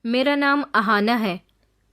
मेरा नाम अहाना है।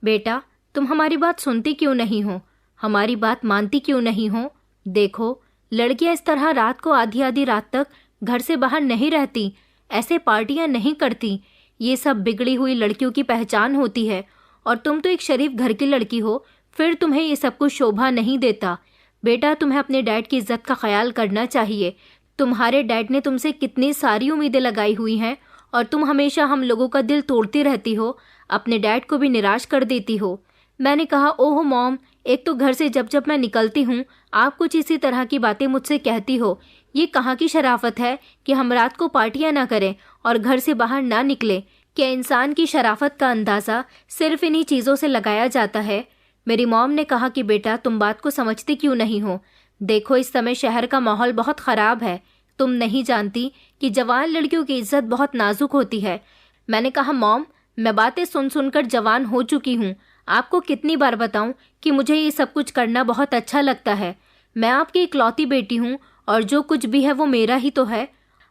बेटा, तुम हमारी बात सुनती क्यों नहीं हो? हमारी बात मानती क्यों नहीं हो? देखो, लड़कियां इस तरह रात को आधी आधी रात तक घर से बाहर नहीं रहती, ऐसे पार्टियां नहीं करती। ये सब बिगड़ी हुई लड़कियों की पहचान होती है। और तुम तो एक शरीफ घर की लड़की हो, फिर तुम्हें ये सब कुछ शोभा नहीं देता। बेटा, तुम्हें अपने डैड की इज्जत का ख्याल करना चाहिए। तुम्हारे डैड ने तुमसे कितनी सारी उम्मीदें लगाई हुई हैं और तुम हमेशा हम लोगों का दिल तोड़ती रहती हो, अपने डैड को भी निराश कर देती हो। मैंने कहा, ओह मॉम, एक तो घर से जब जब मैं निकलती हूँ आप कुछ इसी तरह की बातें मुझसे कहती हो। ये कहाँ की शराफत है कि हम रात को पार्टियां ना करें और घर से बाहर ना निकले? क्या इंसान की शराफत का अंदाज़ा सिर्फ इन्हीं चीज़ों से लगाया जाता है? मेरी मॉम ने कहा कि बेटा, तुम बात को समझती क्यों नहीं हो? देखो, इस समय शहर का माहौल बहुत ख़राब है। तुम नहीं जानती कि जवान लड़कियों की इज्जत बहुत नाजुक होती है। मैंने कहा, मॉम, मैं बातें सुन सुनकर जवान हो चुकी हूँ। आपको कितनी बार बताऊं कि मुझे ये सब कुछ करना बहुत अच्छा लगता है। मैं आपकी इकलौती बेटी हूँ और जो कुछ भी है वो मेरा ही तो है।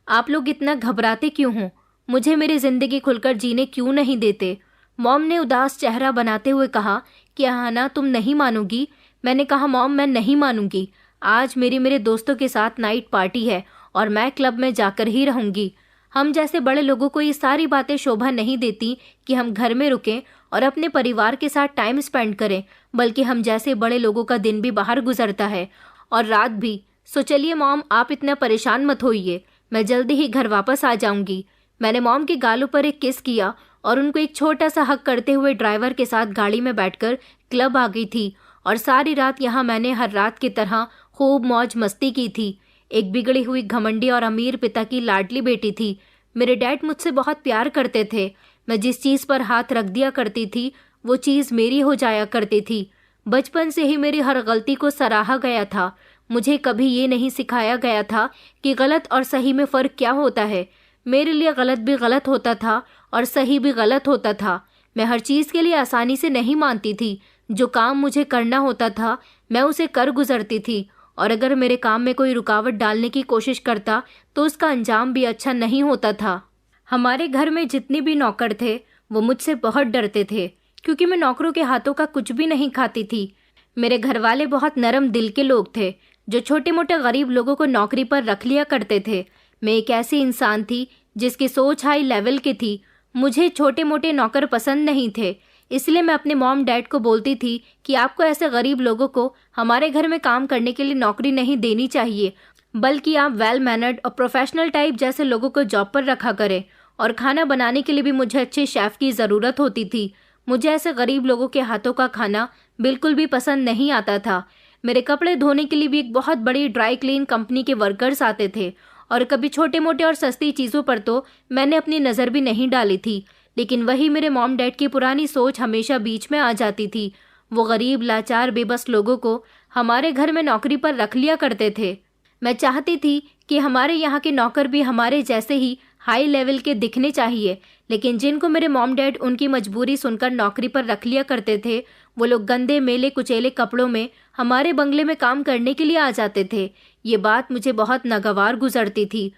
आप लोग इतना घबराते क्यों हो? मुझे मेरी ज़िंदगी खुलकर जीने क्यों नहीं देते? मॉम ने उदास चेहरा बनाते हुए कहा कि अहाना, तुम नहीं मानोगी। मैंने कहा, मॉम, मैं नहीं मानूंगी। आज मेरे दोस्तों के साथ नाइट पार्टी है और मैं क्लब में जाकर ही रहूंगी। हम जैसे बड़े लोगों को ये सारी बातें शोभा नहीं देती कि हम घर में रुकें और अपने परिवार के साथ टाइम स्पेंड करें, बल्कि हम जैसे बड़े लोगों का दिन भी बाहर गुजरता है और रात भी। सो चलिए मॉम, आप इतना परेशान मत होइए, मैं जल्दी ही घर वापस आ जाऊंगी। मैंने मॉम के गालों पर एक किस किया और उनको एक छोटा सा हक करते हुए ड्राइवर के साथ गाड़ी में बैठकर क्लब आ गई थी। और सारी रात यहाँ मैंने हर रात की तरह खूब मौज मस्ती की थी। एक बिगड़ी हुई घमंडी और अमीर पिता की लाडली बेटी थी। मेरे डैड मुझसे बहुत प्यार करते थे। मैं जिस चीज़ पर हाथ रख दिया करती थी वो चीज़ मेरी हो जाया करती थी। बचपन से ही मेरी हर गलती को सराहा गया था। मुझे कभी ये नहीं सिखाया गया था कि गलत और सही में फ़र्क क्या होता है। मेरे लिए गलत भी गलत होता था और सही भी गलत होता था। मैं हर चीज़ के लिए आसानी से नहीं मानती थी। जो काम मुझे करना होता था मैं उसे कर गुजरती थी, और अगर मेरे काम में कोई रुकावट डालने की कोशिश करता तो उसका अंजाम भी अच्छा नहीं होता था। हमारे घर में जितने भी नौकर थे वो मुझसे बहुत डरते थे, क्योंकि मैं नौकरों के हाथों का कुछ भी नहीं खाती थी। मेरे घर वाले बहुत नरम दिल के लोग थे जो छोटे मोटे गरीब लोगों को नौकरी पर रख लिया करते थे। मैं एक ऐसी इंसान थी जिसकी सोच हाई लेवल की थी। मुझे छोटे मोटे नौकर पसंद नहीं थे, इसलिए मैं अपने मॉम डैड को बोलती थी कि आपको ऐसे गरीब लोगों को हमारे घर में काम करने के लिए नौकरी नहीं देनी चाहिए, बल्कि आप वेल मैनर्ड और प्रोफेशनल टाइप जैसे लोगों को जॉब पर रखा करें। और खाना बनाने के लिए भी मुझे अच्छे शेफ़ की ज़रूरत होती थी। मुझे ऐसे गरीब लोगों के हाथों का खाना बिल्कुल भी पसंद नहीं आता था। मेरे कपड़े धोने के लिए भी एक बहुत बड़ी ड्राई क्लीन कंपनी के वर्कर्स आते थे, और कभी छोटे मोटे और सस्ती चीज़ों पर तो मैंने अपनी नज़र भी नहीं डाली थी। लेकिन वही मेरे मॉम डैड की पुरानी सोच हमेशा बीच में आ जाती थी। वो गरीब, लाचार, बेबस लोगों को हमारे घर में नौकरी पर रख लिया करते थे। मैं चाहती थी कि हमारे यहाँ के नौकर भी हमारे जैसे ही हाई लेवल के दिखने चाहिए, लेकिन जिनको मेरे मॉम डैड उनकी मजबूरी सुनकर नौकरी पर रख लिया करते थे वो लोग गंदे मेले कुचेले कपड़ों में हमारे बंगले में काम करने के लिए आ जाते थे। ये बात मुझे बहुत नागवार गुजरती थी।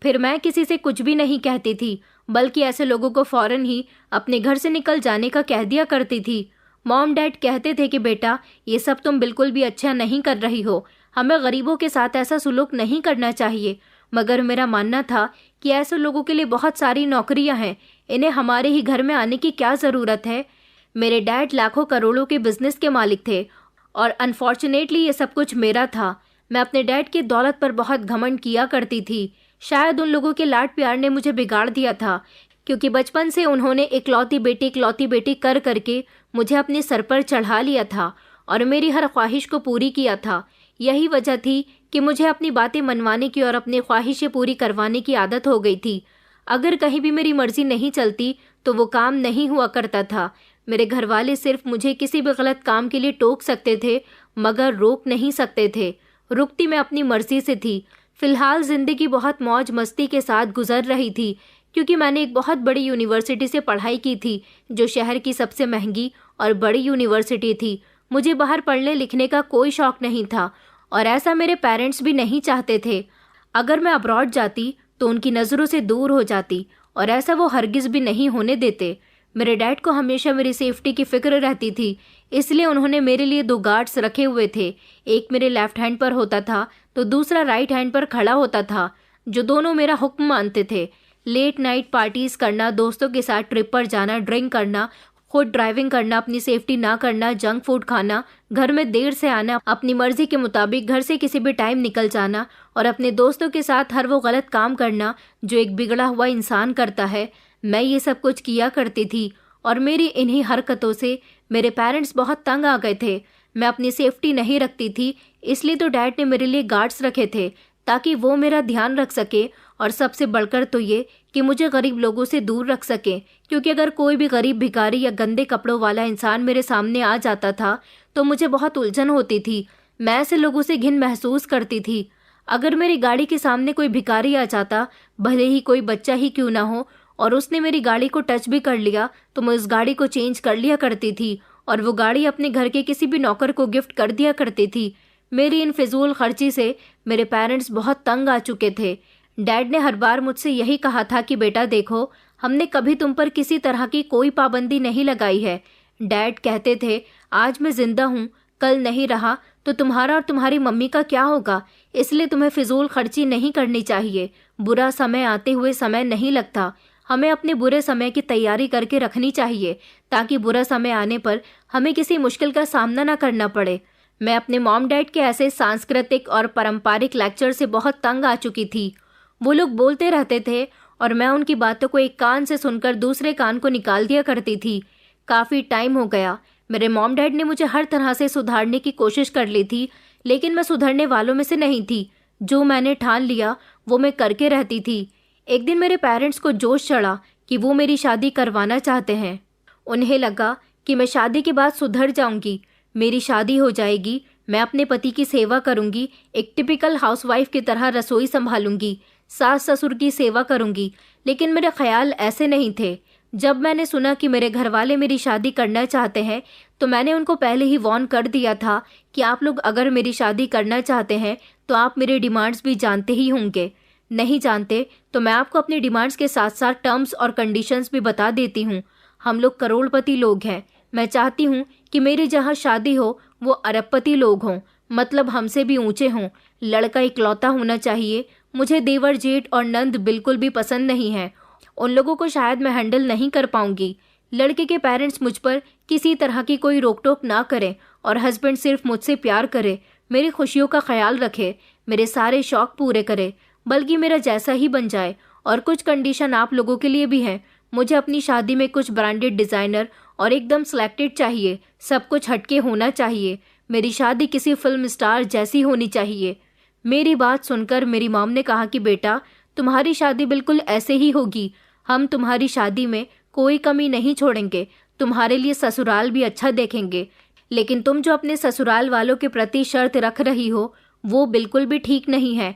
फिर मैं किसी से कुछ भी नहीं कहती थी, बल्कि ऐसे लोगों को फौरन ही अपने घर से निकल जाने का कह दिया करती थी। मॉम डैड कहते थे कि बेटा, ये सब तुम बिल्कुल भी अच्छा नहीं कर रही हो, हमें गरीबों के साथ ऐसा सुलूक नहीं करना चाहिए। मगर मेरा मानना था कि ऐसे लोगों के लिए बहुत सारी नौकरियां हैं, इन्हें हमारे ही घर में आने की क्या ज़रूरत है। मेरे डैड लाखों करोड़ों के बिजनेस के मालिक थे और अनफॉर्चुनेटली ये सब कुछ मेरा था। मैं अपने डैड की दौलत पर बहुत घमंड किया करती थी। शायद उन लोगों के लाड प्यार ने मुझे बिगाड़ दिया था, क्योंकि बचपन से उन्होंने इकलौती बेटी कर करके मुझे अपने सर पर चढ़ा लिया था और मेरी हर ख्वाहिश को पूरी किया था। यही वजह थी कि मुझे अपनी बातें मनवाने की और अपनी ख्वाहिशें पूरी करवाने की आदत हो गई थी। अगर कहीं भी मेरी मर्जी नहीं चलती तो वो काम नहीं हुआ करता था। मेरे घर वाले सिर्फ मुझे किसी भी गलत काम के लिए टोक सकते थे, मगर रोक नहीं सकते थे। रुकती मैं अपनी मर्जी से थी। फिलहाल ज़िंदगी बहुत मौज मस्ती के साथ गुजर रही थी, क्योंकि मैंने एक बहुत बड़ी यूनिवर्सिटी से पढ़ाई की थी, जो शहर की सबसे महंगी और बड़ी यूनिवर्सिटी थी। मुझे बाहर पढ़ने लिखने का कोई शौक़ नहीं था और ऐसा मेरे पेरेंट्स भी नहीं चाहते थे। अगर मैं अब्रॉड जाती तो उनकी नज़रों से दूर हो जाती, और ऐसा वो हरगिज़ भी नहीं होने देते। मेरे डैड को हमेशा मेरी सेफ्टी की फिक्र रहती थी, इसलिए उन्होंने मेरे लिए 2 गार्ड्स रखे हुए थे। एक मेरे लेफ्ट हैंड पर होता था तो दूसरा राइट हैंड पर खड़ा होता था, जो दोनों मेरा हुक्म मानते थे। लेट नाइट पार्टीज करना, दोस्तों के साथ ट्रिप पर जाना, ड्रिंक करना, खुद ड्राइविंग करना, अपनी सेफ्टी ना करना, जंक फूड खाना, घर में देर से आना, अपनी मर्जी के मुताबिक घर से किसी भी टाइम निकल जाना और अपने दोस्तों के साथ हर वो गलत काम करना जो एक बिगड़ा हुआ इंसान करता है, मैं ये सब कुछ किया करती थी। और मेरी इन्हीं हरकतों से मेरे पेरेंट्स बहुत तंग आ गए थे। मैं अपनी सेफ्टी नहीं रखती थी, इसलिए तो डैड ने मेरे लिए गार्ड्स रखे थे ताकि वो मेरा ध्यान रख सके, और सबसे बढ़कर तो ये कि मुझे गरीब लोगों से दूर रख सके, क्योंकि अगर कोई भी गरीब भिखारी या गंदे कपड़ों वाला इंसान मेरे सामने आ जाता था तो मुझे बहुत उलझन होती थी। मैं ऐसे लोगों से घिन महसूस करती थी। अगर मेरी गाड़ी के सामने कोई भिखारी आ जाता, भले ही कोई बच्चा ही क्यों ना हो, और उसने मेरी गाड़ी को टच भी कर लिया तो मैं उस गाड़ी को चेंज कर लिया करती थी और वो गाड़ी अपने घर के किसी भी नौकर को गिफ्ट कर दिया करती थी। मेरी इन फिजूल खर्ची से मेरे पेरेंट्स बहुत तंग आ चुके थे। डैड ने हर बार मुझसे यही कहा था कि बेटा देखो, हमने कभी तुम पर किसी तरह की कोई पाबंदी नहीं लगाई है। डैड कहते थे, आज मैं जिंदा हूँ, कल नहीं रहा तो तुम्हारा और तुम्हारी मम्मी का क्या होगा, इसलिए तुम्हें फिजूल खर्ची नहीं करनी चाहिए। बुरा समय आते हुए समय नहीं लगता, हमें अपने बुरे समय की तैयारी करके रखनी चाहिए ताकि बुरा समय आने पर हमें किसी मुश्किल का सामना न करना पड़े। मैं अपने मॉम डैड के ऐसे सांस्कृतिक और पारंपरिक लेक्चर से बहुत तंग आ चुकी थी। वो लोग बोलते रहते थे और मैं उनकी बातों को एक कान से सुनकर दूसरे कान को निकाल दिया करती थी। काफ़ी टाइम हो गया। मेरे मॉम डैड ने मुझे हर तरह से सुधारने की कोशिश कर ली थी, लेकिन मैं सुधरने वालों में से नहीं थी। जो मैंने ठान लिया वो मैं करके रहती थी। एक दिन मेरे पेरेंट्स को जोश चढ़ा कि वो मेरी शादी करवाना चाहते हैं। उन्हें लगा कि मैं शादी के बाद सुधर जाऊंगी, मेरी शादी हो जाएगी, मैं अपने पति की सेवा करूंगी, एक टिपिकल हाउसवाइफ की तरह रसोई संभालूंगी, सास ससुर की सेवा करूंगी। लेकिन मेरे ख्याल ऐसे नहीं थे। जब मैंने सुना कि मेरे घर वाले मेरी शादी करना चाहते हैं तो मैंने उनको पहले ही वार्न कर दिया था कि आप लोग अगर मेरी शादी करना चाहते हैं तो आप मेरे डिमांड्स भी जानते ही होंगे। नहीं जानते तो मैं आपको अपनी डिमांड्स के साथ साथ टर्म्स और कंडीशंस भी बता देती हूँ। हम लोग करोड़पति लोग हैं। मैं चाहती हूँ कि मेरी जहाँ शादी हो वो अरबपति लोग हों, मतलब हमसे भी ऊंचे हों। लड़का इकलौता होना चाहिए। मुझे देवर जेठ और नंद बिल्कुल भी पसंद नहीं है। उन लोगों को शायद मैं हैंडल नहीं कर पाऊंगी। लड़के के पेरेंट्स मुझ पर किसी तरह की कोई रोक टोक ना करें और हस्बैंड सिर्फ मुझसे प्यार करे, मेरी खुशियों का ख्याल रखे, मेरे सारे शौक पूरे करे, बल्कि मेरा जैसा ही बन जाए। और कुछ कंडीशन आप लोगों के लिए भी हैं। मुझे अपनी शादी में कुछ ब्रांडेड डिज़ाइनर और एकदम सिलेक्टेड चाहिए। सब कुछ हटके होना चाहिए। मेरी शादी किसी फिल्म स्टार जैसी होनी चाहिए। मेरी बात सुनकर मेरी मॉम ने कहा कि बेटा, तुम्हारी शादी बिल्कुल ऐसे ही होगी। हम तुम्हारी शादी में कोई कमी नहीं छोड़ेंगे। तुम्हारे लिए ससुराल भी अच्छा देखेंगे, लेकिन तुम जो अपने ससुराल वालों के प्रति शर्त रख रही हो वो बिल्कुल भी ठीक नहीं है।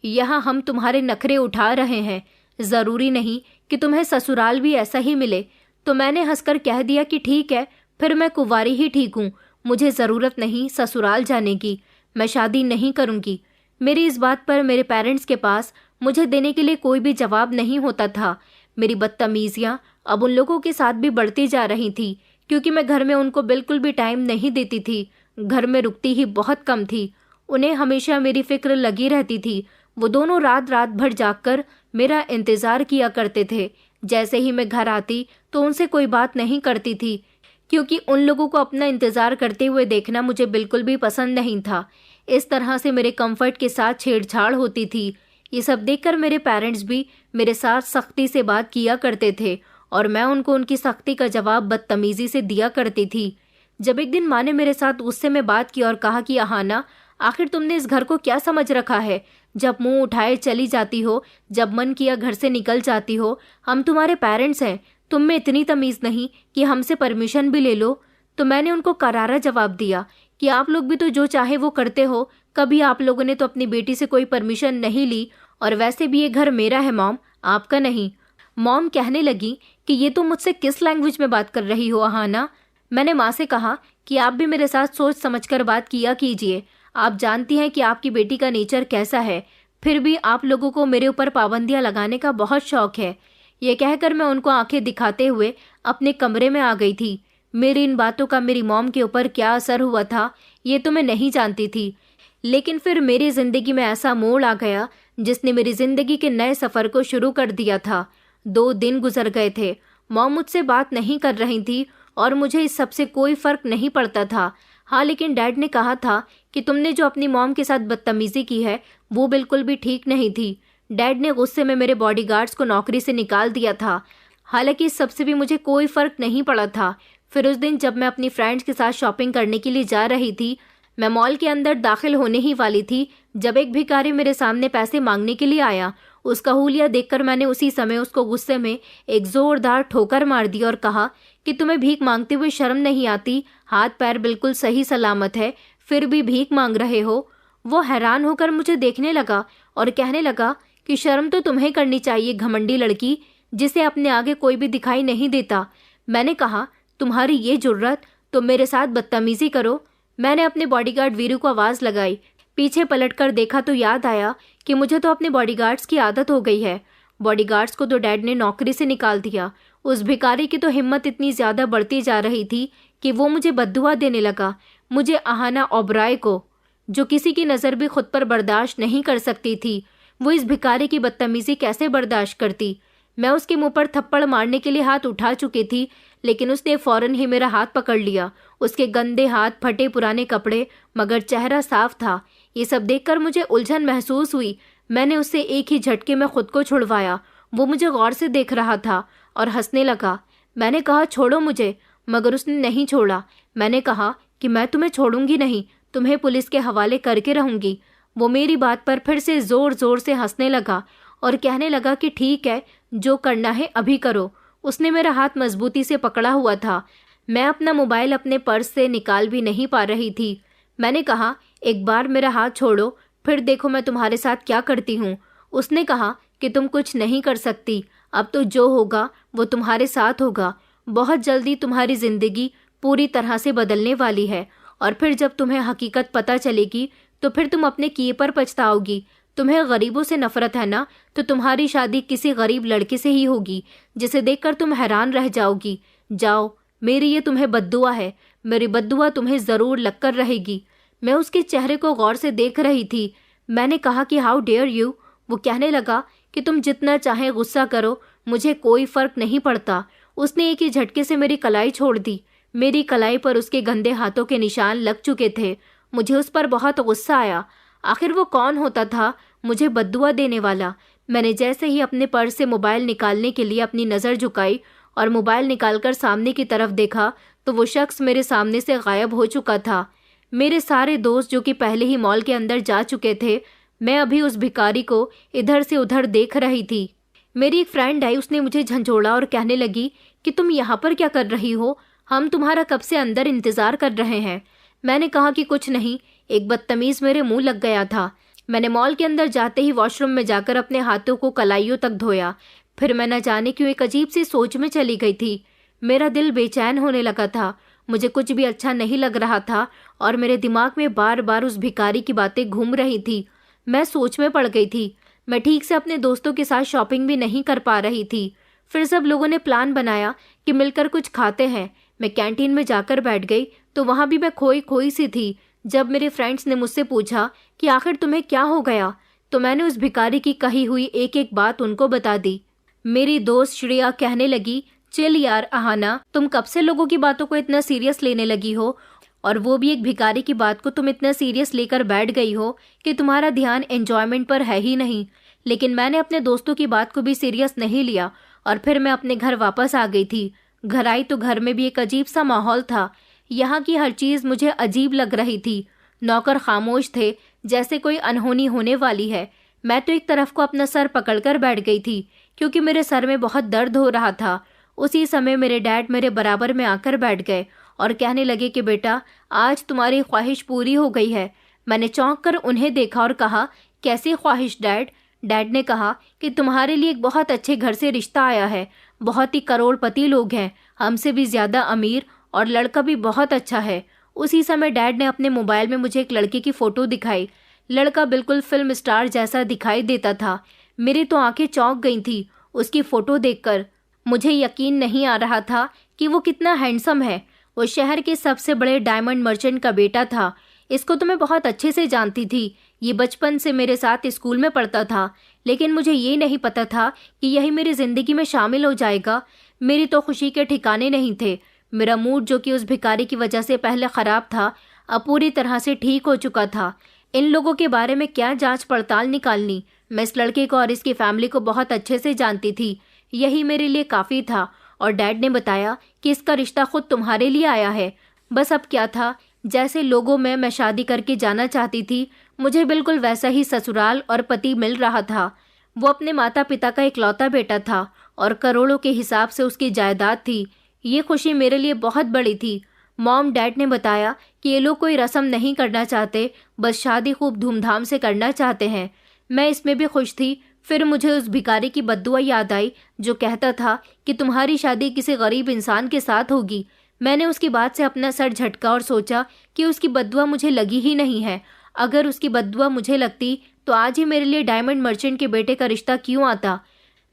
यहाँ हम तुम्हारे नखरे उठा रहे हैं। ज़रूरी नहीं कि तुम्हें ससुराल भी ऐसा ही मिले। तो मैंने हंसकर कह दिया कि ठीक है, फिर मैं कुंवारी ही ठीक हूँ। मुझे ज़रूरत नहीं ससुराल जाने की। मैं शादी नहीं करूँगी। मेरी इस बात पर मेरे पेरेंट्स के पास मुझे देने के लिए कोई भी जवाब नहीं होता था। मेरी बदतमीजियाँ अब उन लोगों के साथ भी बढ़ती जा रही थी, क्योंकि मैं घर में उनको बिल्कुल भी टाइम नहीं देती थी। घर में रुकती ही बहुत कम थी। उन्हें हमेशा मेरी फिक्र लगी रहती थी। वो दोनों रात रात भर जागकर मेरा इंतज़ार किया करते थे। जैसे ही मैं घर आती तो उनसे कोई बात नहीं करती थी, क्योंकि उन लोगों को अपना इंतज़ार करते हुए देखना मुझे बिल्कुल भी पसंद नहीं था। इस तरह से मेरे कंफर्ट के साथ छेड़छाड़ होती थी। ये सब देखकर मेरे पेरेंट्स भी मेरे साथ सख्ती से बात किया करते थे और मैं उनको उनकी सख्ती का जवाब बदतमीज़ी से दिया करती थी। जब एक दिन माँ ने मेरे साथ गुस्से में बात की और कहा कि अहाना, आखिर तुमने इस घर को क्या समझ रखा है? जब मुंह उठाए चली जाती हो, जब मन किया घर से निकल जाती हो। हम तुम्हारे पेरेंट्स हैं, तुम में इतनी तमीज़ नहीं कि हमसे परमिशन भी ले लो। तो मैंने उनको करारा जवाब दिया कि आप लोग भी तो जो चाहे वो करते हो। कभी आप लोगों ने तो अपनी बेटी से कोई परमिशन नहीं ली, और वैसे भी ये घर मेरा है मॉम, आपका नहीं। मॉम कहने लगी कि ये तुम मुझसे किस लैंग्वेज में बात कर रही हो अहाना? मैंने माँ से कहा कि आप भी मेरे साथ सोच समझकर बात किया कीजिए। आप जानती हैं कि आपकी बेटी का नेचर कैसा है, फिर भी आप लोगों को मेरे ऊपर पाबंदियां लगाने का बहुत शौक है। ये कहकर मैं उनको आंखें दिखाते हुए अपने कमरे में आ गई थी। मेरी इन बातों का मेरी मॉम के ऊपर क्या असर हुआ था ये तो मैं नहीं जानती थी, लेकिन फिर मेरी जिंदगी में ऐसा मोड़ आ गया जिसने मेरी जिंदगी के नए सफर को शुरू कर दिया था। 2 दिन गुजर गए थे। मॉम मुझसे बात नहीं कर रही थी और मुझे इस सब से कोई फर्क नहीं पड़ता था। हाँ, लेकिन डैड ने कहा था कि तुमने जो अपनी मॉम के साथ बदतमीजी की है वो बिल्कुल भी ठीक नहीं थी। डैड ने गुस्से में मेरे बॉडीगार्ड्स को नौकरी से निकाल दिया था। हालांकि इस सब से भी मुझे कोई फर्क नहीं पड़ा था। फिर उस दिन जब मैं अपनी फ्रेंड्स के साथ शॉपिंग करने के लिए जा रही थी, मैं मॉल के अंदर दाखिल होने ही वाली थी जब एक भिखारी मेरे सामने पैसे मांगने के लिए आया। उसका हुलिया देखकर मैंने उसी समय उसको गुस्से में एक जोरदार ठोकर मार दी और कहा कि तुम्हें भीख मांगते हुए शर्म नहीं आती? हाथ पैर बिल्कुल सही सलामत है, फिर भी भीख मांग रहे हो। वो हैरान होकर मुझे देखने लगा और कहने लगा कि शर्म तो तुम्हें करनी चाहिए, घमंडी लड़की जिसे अपने आगे कोई भी दिखाई नहीं देता। मैंने कहा, तुम्हारी ये जुर्रत, तुम मेरे साथ बदतमीजी करो। मैंने अपने बॉडीगार्ड वीरू को आवाज़ लगाई। पीछे पलटकर देखा तो याद आया कि मुझे तो अपने बॉडीगार्ड्स की आदत हो गई है। बॉडीगार्ड्स को तो डैड ने नौकरी से निकाल दिया। उस भिखारी की तो हिम्मत इतनी ज़्यादा बढ़ती जा रही थी कि वो मुझे बद्दुआ देने लगा। मुझे अहाना ओबराय को, जो किसी की नज़र भी खुद पर बर्दाश्त नहीं कर सकती थी, वो इस भिखारी की बदतमीजी कैसे बर्दाश्त करती। मैं उसके मुंह पर थप्पड़ मारने के लिए हाथ उठा चुकी थी, लेकिन उसने फौरन ही मेरा हाथ पकड़ लिया। उसके गंदे हाथ, फटे पुराने कपड़े, मगर चेहरा साफ था। ये सब देखकर मुझे उलझन महसूस हुई। मैंने उससे एक ही झटके में खुद को छुड़वाया। वो मुझे गौर से देख रहा था और हंसने लगा। मैंने कहा, छोड़ो मुझे, मगर उसने नहीं छोड़ा। मैंने कहा कि मैं तुम्हें छोड़ूंगी नहीं, तुम्हें पुलिस के हवाले करके रहूंगी। वो मेरी बात पर फिर से जोर जोर से हंसने लगा और कहने लगा कि ठीक है, जो करना है अभी करो। उसने मेरा हाथ मजबूती से पकड़ा हुआ था। मैं अपना मोबाइल अपने पर्स से निकाल भी नहीं पा रही थी। मैंने कहा, एक बार मेरा हाथ छोड़ो, फिर देखो मैं तुम्हारे साथ क्या करती हूँ। उसने कहा कि तुम कुछ नहीं कर सकती, अब तो जो होगा वो तुम्हारे साथ होगा। बहुत जल्दी तुम्हारी जिंदगी पूरी तरह से बदलने वाली है और फिर जब तुम्हें हकीकत पता चलेगी तो फिर तुम अपने किए पर पछताओगी। तुम्हें गरीबों से नफरत है ना, तो तुम्हारी शादी किसी गरीब लड़के से ही होगी जिसे देखकर तुम हैरान रह जाओगी। जाओ, मेरी ये तुम्हें बद्दुआ है, मेरी बद्दुआ तुम्हें ज़रूर लगकर रहेगी। मैं उसके चेहरे को गौर से देख रही थी। मैंने कहा कि हाउ डेयर यू। वो कहने लगा कि तुम जितना चाहे गुस्सा करो, मुझे कोई फ़र्क नहीं पड़ता। उसने एक ही झटके से मेरी कलाई छोड़ दी। मेरी कलाई पर उसके गंदे हाथों के निशान लग चुके थे। मुझे उस पर बहुत गुस्सा आया। आखिर वो कौन होता था मुझे बद्दुआ देने वाला? मैंने जैसे ही अपने पर्स से मोबाइल निकालने के लिए अपनी नज़र झुकाई और मोबाइल निकालकर सामने की तरफ देखा तो वो शख्स मेरे सामने से गायब हो चुका था। मेरे सारे दोस्त जो कि पहले ही मॉल के अंदर जा चुके थे, मैं अभी उस भिखारी को इधर से उधर देख रही थी। मेरी एक फ्रेंड आई, उसने मुझे झंझोड़ा और कहने लगी कि तुम यहाँ पर क्या कर रही हो? हम तुम्हारा कब से अंदर इंतज़ार कर रहे हैं। मैंने कहा कि कुछ नहीं, एक बदतमीज़ मेरे मुंह लग गया था। मैंने मॉल के अंदर जाते ही वॉशरूम में जाकर अपने हाथों को कलाइयों तक धोया। फिर मैं न जाने क्यों एक अजीब सी सोच में चली गई थी। मेरा दिल बेचैन होने लगा था। मुझे कुछ भी अच्छा नहीं लग रहा था और मेरे दिमाग में बार बार उस भिखारी की बातें घूम रही थी। मैं सोच में पड़ गई थी। मैं ठीक से अपने दोस्तों के साथ शॉपिंग भी नहीं कर पा रही थी। फिर सब लोगों ने प्लान बनाया कि मिलकर कुछ खाते हैं। मैं कैंटीन में जाकर बैठ गई तो वहाँ भी मैं खोई खोई सी थी। जब मेरे फ्रेंड्स ने मुझसे पूछा कि आखिर तुम्हें क्या हो गया, तो मैंने उस भिखारी की कही हुई एक एक बात उनको बता दी। मेरी दोस्त श्रेया कहने लगी, चिल यार अहाना, तुम कब से लोगों की बातों को इतना सीरियस लेने लगी हो, और वो भी एक भिखारी की बात को तुम इतना सीरियस लेकर बैठ गई हो कि तुम्हारा ध्यान एंजॉयमेंट पर है ही नहीं। लेकिन मैंने अपने दोस्तों की बात को भी सीरियस नहीं लिया और फिर मैं अपने घर वापस आ गई थी। घर आई तो घर में भी एक अजीब सा माहौल था। यहाँ की हर चीज़ मुझे अजीब लग रही थी। नौकर खामोश थे, जैसे कोई अनहोनी होने वाली है। मैं तो एक तरफ को अपना सर पकड़कर बैठ गई थी क्योंकि मेरे सर में बहुत दर्द हो रहा था। उसी समय मेरे डैड मेरे बराबर में आकर बैठ गए और कहने लगे कि बेटा, आज तुम्हारी ख्वाहिश पूरी हो गई है। मैंने चौंक कर उन्हें देखा और कहा, कैसी ख्वाहिश डैड? डैड ने कहा कि तुम्हारे लिए एक बहुत अच्छे घर से रिश्ता आया है। बहुत ही करोड़पति लोग हैं, हमसे भी ज़्यादा अमीर, और लड़का भी बहुत अच्छा है। उसी समय डैड ने अपने मोबाइल में मुझे एक लड़के की फ़ोटो दिखाई। लड़का बिल्कुल फिल्म स्टार जैसा दिखाई देता था। मेरी तो आंखें चौंक गई थी। उसकी फ़ोटो देखकर मुझे यकीन नहीं आ रहा था कि वो कितना हैंडसम है। वो शहर के सबसे बड़े डायमंड मर्चेंट का बेटा था। इसको तो मैं बहुत अच्छे से जानती थी। ये बचपन से मेरे साथ स्कूल में पढ़ता था, लेकिन मुझे ये नहीं पता था कि यही मेरी ज़िंदगी में शामिल हो जाएगा। मेरी तो खुशी के ठिकाने नहीं थे। मेरा मूड, जो कि उस भिखारी की वजह से पहले ख़राब था, अब पूरी तरह से ठीक हो चुका था। इन लोगों के बारे में क्या जांच पड़ताल निकालनी। मैं इस लड़के को और इसकी फैमिली को बहुत अच्छे से जानती थी। यही मेरे लिए काफ़ी था। और डैड ने बताया कि इसका रिश्ता खुद तुम्हारे लिए आया है। बस अब क्या था, जैसे लोगों में मैं शादी करके जाना चाहती थी, मुझे बिल्कुल वैसा ही ससुराल और पति मिल रहा था। वो अपने माता पिता का इकलौता बेटा था और करोड़ों के हिसाब से उसकी जायदाद थी। ये खुशी मेरे लिए बहुत बड़ी थी। मॉम डैड ने बताया कि ये लोग कोई रस्म नहीं करना चाहते, बस शादी खूब धूमधाम से करना चाहते हैं। मैं इसमें भी खुश थी। फिर मुझे उस भिखारी की बद्दुआ याद आई जो कहता था कि तुम्हारी शादी किसी गरीब इंसान के साथ होगी। मैंने उसकी बात से अपना सर झटका और सोचा कि उसकी बद्दुआ मुझे लगी ही नहीं है। अगर उसकी बद्दुआ मुझे लगती तो आज ही मेरे लिए डायमंड मर्चेंट के बेटे का रिश्ता क्यों आता।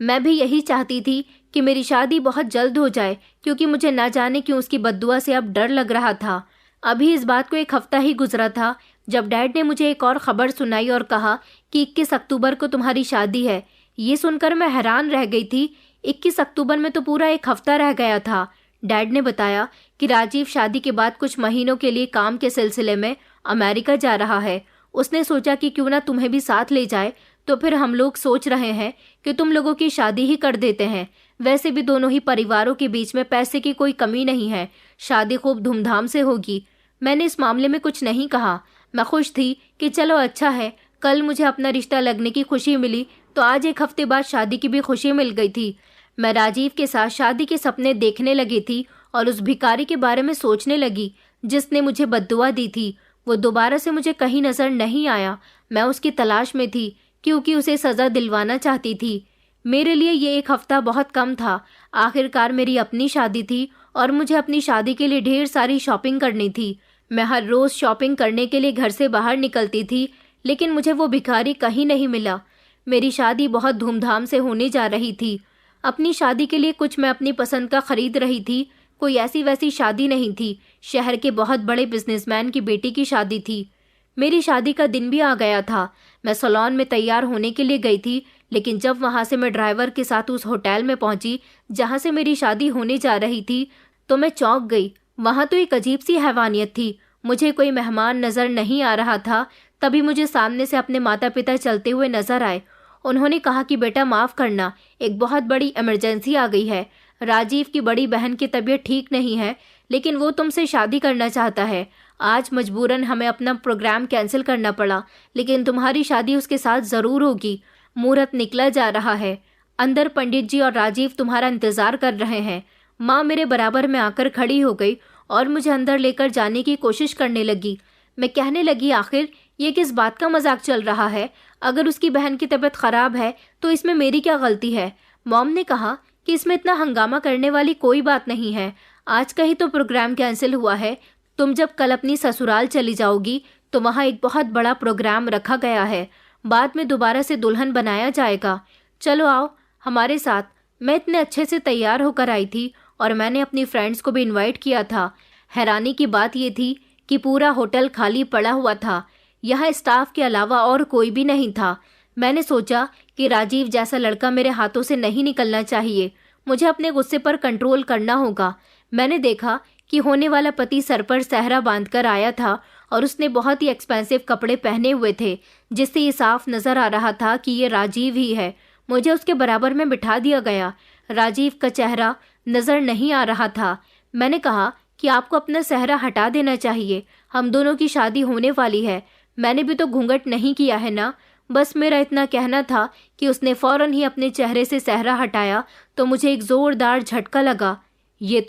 मैं भी यही चाहती थी कि मेरी शादी बहुत जल्द हो जाए, क्योंकि मुझे ना जाने क्यों उसकी बद्दुआ से अब डर लग रहा था। अभी इस बात को 1 हफ्ता ही गुजरा था जब डैड ने मुझे एक और ख़बर सुनाई और कहा कि 21 अक्टूबर को तुम्हारी शादी है। ये सुनकर मैं हैरान रह गई थी। 21 अक्टूबर में तो पूरा 1 हफ्ता रह गया था। डैड ने बताया कि राजीव शादी के बाद कुछ महीनों के लिए काम के सिलसिले में अमेरिका जा रहा है। उसने सोचा कि क्यों ना तुम्हें भी साथ ले जाए, तो फिर हम लोग सोच रहे हैं कि तुम लोगों की शादी ही कर देते हैं। वैसे भी दोनों ही परिवारों के बीच में पैसे की कोई कमी नहीं है। शादी खूब धूमधाम से होगी। मैंने इस मामले में कुछ नहीं कहा। मैं खुश थी कि चलो अच्छा है, कल मुझे अपना रिश्ता लगने की खुशी मिली तो आज 1 हफ्ते बाद शादी की भी खुशी मिल गई थी। मैं राजीव के साथ शादी के सपने देखने लगी थी और उस भिखारी के बारे में सोचने लगी जिसने मुझे बद्दुआ दी थी। वो दोबारा से मुझे कहीं नजर नहीं आया। मैं उसकी तलाश में थी क्योंकि उसे सज़ा दिलवाना चाहती थी। मेरे लिए ये 1 हफ्ता बहुत कम था। आखिरकार मेरी अपनी शादी थी और मुझे अपनी शादी के लिए ढेर सारी शॉपिंग करनी थी। मैं हर रोज़ शॉपिंग करने के लिए घर से बाहर निकलती थी, लेकिन मुझे वो भिखारी कहीं नहीं मिला। मेरी शादी बहुत धूमधाम से होने जा रही थी। अपनी शादी के लिए कुछ मैं अपनी पसंद का खरीद रही थी। कोई ऐसी वैसी शादी नहीं थी। शहर के बहुत बड़े बिजनेसमैन की बेटी की शादी थी। मेरी शादी का दिन भी आ गया था। मैं सैलून में तैयार होने के लिए गई थी, लेकिन जब वहां से मैं ड्राइवर के साथ उस होटल में पहुंची जहां से मेरी शादी होने जा रही थी, तो मैं चौंक गई। वहां तो एक अजीब सी हैवानियत थी। मुझे कोई मेहमान नजर नहीं आ रहा था। तभी मुझे सामने से अपने माता पिता चलते हुए नजर आए। उन्होंने कहा कि बेटा माफ़ करना, एक बहुत बड़ी इमरजेंसी आ गई है। राजीव की बड़ी बहन की तबीयत ठीक नहीं है, लेकिन वो तुमसे शादी करना चाहता है। आज मजबूरन हमें अपना प्रोग्राम कैंसिल करना पड़ा, लेकिन तुम्हारी शादी उसके साथ ज़रूर होगी। मुहूर्त निकला जा रहा है। अंदर पंडित जी और राजीव तुम्हारा इंतज़ार कर रहे हैं। माँ मेरे बराबर में आकर खड़ी हो गई और मुझे अंदर लेकर जाने की कोशिश करने लगी। मैं कहने लगी, आखिर ये किस बात का मजाक चल रहा है? अगर उसकी बहन की तबीयत खराब है तो इसमें मेरी क्या गलती है? मॉम ने कहा कि इसमें इतना हंगामा करने वाली कोई बात नहीं है। आज का ही तो प्रोग्राम कैंसिल हुआ है। तुम जब कल अपनी ससुराल चली जाओगी तो वहाँ एक बहुत बड़ा प्रोग्राम रखा गया है। बाद में दोबारा से दुल्हन बनाया जाएगा। चलो आओ हमारे साथ। मैं इतने अच्छे से तैयार होकर आई थी और मैंने अपनी फ्रेंड्स को भी इनवाइट किया था। हैरानी की बात ये थी कि पूरा होटल खाली पड़ा हुआ था। यहाँ स्टाफ के अलावा और कोई भी नहीं था। मैंने सोचा कि राजीव जैसा लड़का मेरे हाथों से नहीं निकलना चाहिए। मुझे अपने गुस्से पर कंट्रोल करना होगा। मैंने देखा कि होने वाला पति सर पर सहरा बांधकर आया था और उसने बहुत ही एक्सपेंसिव कपड़े पहने हुए थे, जिससे ये साफ नजर आ रहा था कि ये राजीव ही है। मुझे उसके बराबर में बिठा दिया गया। राजीव का चेहरा नजर नहीं आ रहा था। मैंने कहा कि आपको अपना सहरा हटा देना चाहिए। हम दोनों की शादी होने वाली है। मैंने भी तो घूंघट नहीं किया है ना। बस मेरा इतना कहना था कि उसने फौरन ही अपने चेहरे से सहरा हटाया तो मुझे एक जोरदार झटका लगा। ये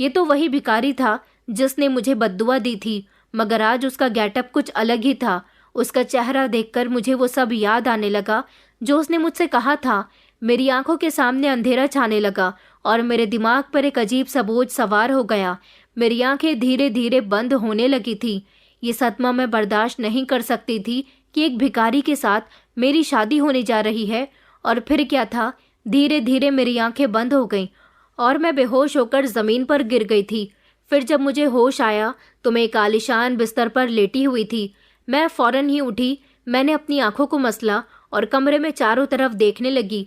तो वही भिखारी था जिसने मुझे बद्दुआ दी थी, मगर आज उसका गेटअप कुछ अलग ही था। उसका चेहरा देखकर मुझे वो सब याद आने लगा जो उसने मुझसे कहा था। मेरी आंखों के सामने अंधेरा छाने लगा और मेरे दिमाग पर एक अजीब सा बोझ सवार हो गया। मेरी आंखें धीरे धीरे बंद होने लगी थी। ये सदमा मैं बर्दाश्त नहीं कर सकती थी कि एक भिखारी के साथ मेरी शादी होने जा रही है। और फिर क्या था, धीरे धीरे मेरी आंखें बंद हो गईं और मैं बेहोश होकर ज़मीन पर गिर गई थी। फिर जब मुझे होश आया तो मैं एक आलीशान बिस्तर पर लेटी हुई थी। मैं फौरन ही उठी। मैंने अपनी आंखों को मसला और कमरे में चारों तरफ देखने लगी।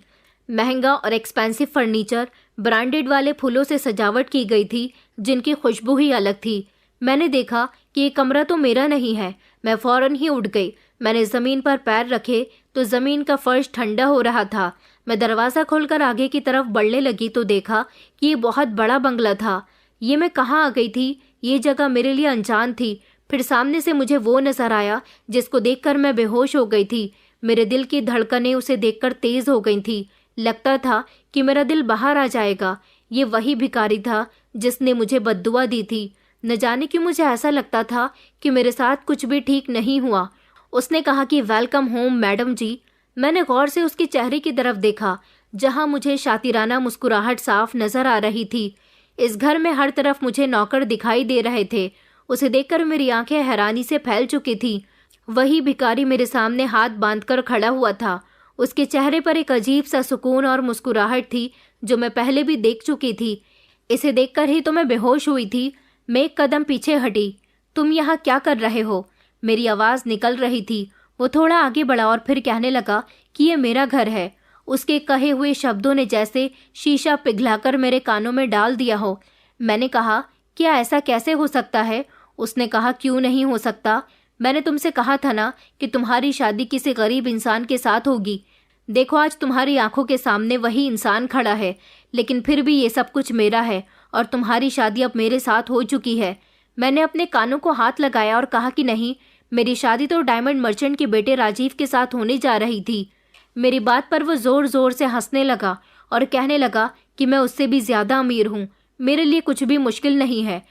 महंगा और एक्सपेंसिव फर्नीचर, ब्रांडेड वाले फूलों से सजावट की गई थी जिनकी खुशबू ही अलग थी। मैंने देखा कि ये कमरा तो मेरा नहीं है। मैं फौरन ही उठ गई। मैंने ज़मीन पर पैर रखे तो ज़मीन का फर्श ठंडा हो रहा था। मैं दरवाज़ा खोलकर आगे की तरफ बढ़ने लगी तो देखा कि ये बहुत बड़ा बंगला था। ये मैं कहाँ आ गई थी? ये जगह मेरे लिए अनजान थी। फिर सामने से मुझे वो नजर आया जिसको देखकर मैं बेहोश हो गई थी। मेरे दिल की धड़कनें उसे देखकर तेज हो गई थी। लगता था कि मेरा दिल बाहर आ जाएगा। ये वही भिखारी था जिसने मुझे बद्दुआ दी थी। न जाने क्यों मुझे ऐसा लगता था कि मेरे साथ कुछ भी ठीक नहीं हुआ। उसने कहा कि वेलकम होम मैडम जी। मैंने गौर से उसके चेहरे की तरफ देखा जहां मुझे शातिराना मुस्कुराहट साफ नजर आ रही थी। इस घर में हर तरफ मुझे नौकर दिखाई दे रहे थे। उसे देखकर मेरी आंखें हैरानी से फैल चुकी थी। वही भिखारी मेरे सामने हाथ बांधकर खड़ा हुआ था। उसके चेहरे पर एक अजीब सा सुकून और मुस्कुराहट थी जो मैं पहले भी देख चुकी थी। इसे देखकर ही तो मैं बेहोश हुई थी। मैं एक कदम पीछे हटी। तुम यहाँ क्या कर रहे हो? मेरी आवाज़ निकल रही थी। वो थोड़ा आगे बढ़ा और फिर कहने लगा कि ये मेरा घर है। उसके कहे हुए शब्दों ने जैसे शीशा पिघलाकर मेरे कानों में डाल दिया हो। मैंने कहा, क्या ऐसा कैसे हो सकता है? उसने कहा, क्यों नहीं हो सकता? मैंने तुमसे कहा था ना कि तुम्हारी शादी किसी गरीब इंसान के साथ होगी। देखो आज तुम्हारी आंखों के सामने वही इंसान खड़ा है, लेकिन फिर भी ये सब कुछ मेरा है और तुम्हारी शादी अब मेरे साथ हो चुकी है। मैंने अपने कानों को हाथ लगाया और कहा कि नहीं, मेरी शादी तो डायमंड मर्चेंट के बेटे राजीव के साथ होने जा रही थी। मेरी बात पर वो जोर जोर से हंसने लगा और कहने लगा कि मैं उससे भी ज्यादा अमीर हूँ। मेरे लिए कुछ भी मुश्किल नहीं है।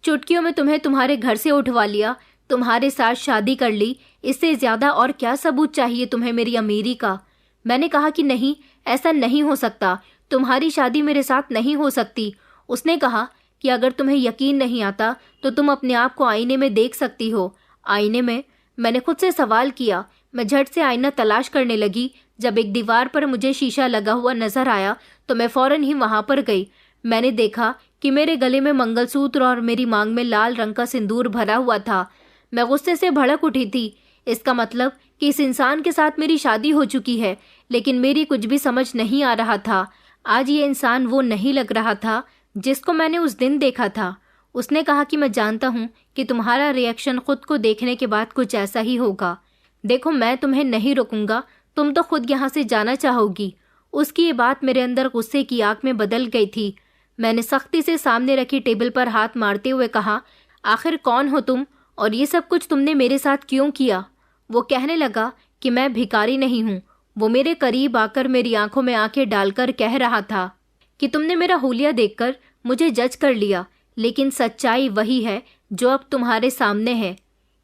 चुटकियों में तुम्हें तुम्हारे घर से उठवा लिया, तुम्हारे साथ शादी कर ली। इससे ज्यादा और क्या सबूत चाहिए तुम्हें मेरी अमीरी का? मैंने कहा कि नहीं, ऐसा नहीं हो सकता। तुम्हारी शादी मेरे साथ नहीं हो सकती। उसने कहा कि अगर तुम्हें यकीन नहीं आता तो तुम अपने आप को आईने में देख सकती हो। आईने में? मैंने खुद से सवाल किया। मैं झट से आईना तलाश करने लगी। जब एक दीवार पर मुझे शीशा लगा हुआ नजर आया तो मैं फौरन ही वहां पर गई। मैंने देखा कि मेरे गले में मंगलसूत्र और मेरी मांग में लाल रंग का सिंदूर भरा हुआ था। मैं गुस्से से भड़क उठी थी। इसका मतलब कि इस इंसान के साथ मेरी शादी हो चुकी है, लेकिन मेरी कुछ भी समझ नहीं आ रहा था। आज ये इंसान वो नहीं लग रहा था जिसको मैंने उस दिन देखा था। उसने कहा कि मैं जानता हूँ कि तुम्हारा रिएक्शन खुद को देखने के बाद कुछ ऐसा ही होगा। देखो, मैं तुम्हें नहीं रोकूंगा, तुम तो खुद यहाँ से जाना चाहोगी। उसकी ये बात मेरे अंदर गुस्से की आग में बदल गई थी। मैंने सख्ती से सामने रखी टेबल पर हाथ मारते हुए कहा, आखिर कौन हो तुम और ये सब कुछ तुमने मेरे साथ क्यों किया? वो कहने लगा कि मैं भिखारी नहीं हूँ। वो मेरे करीब आकर मेरी आंखों में आंखें डालकर कह रहा था कि तुमने मेरा हुलिया देखकर मुझे जज कर लिया, लेकिन सच्चाई वही है जो अब तुम्हारे सामने है।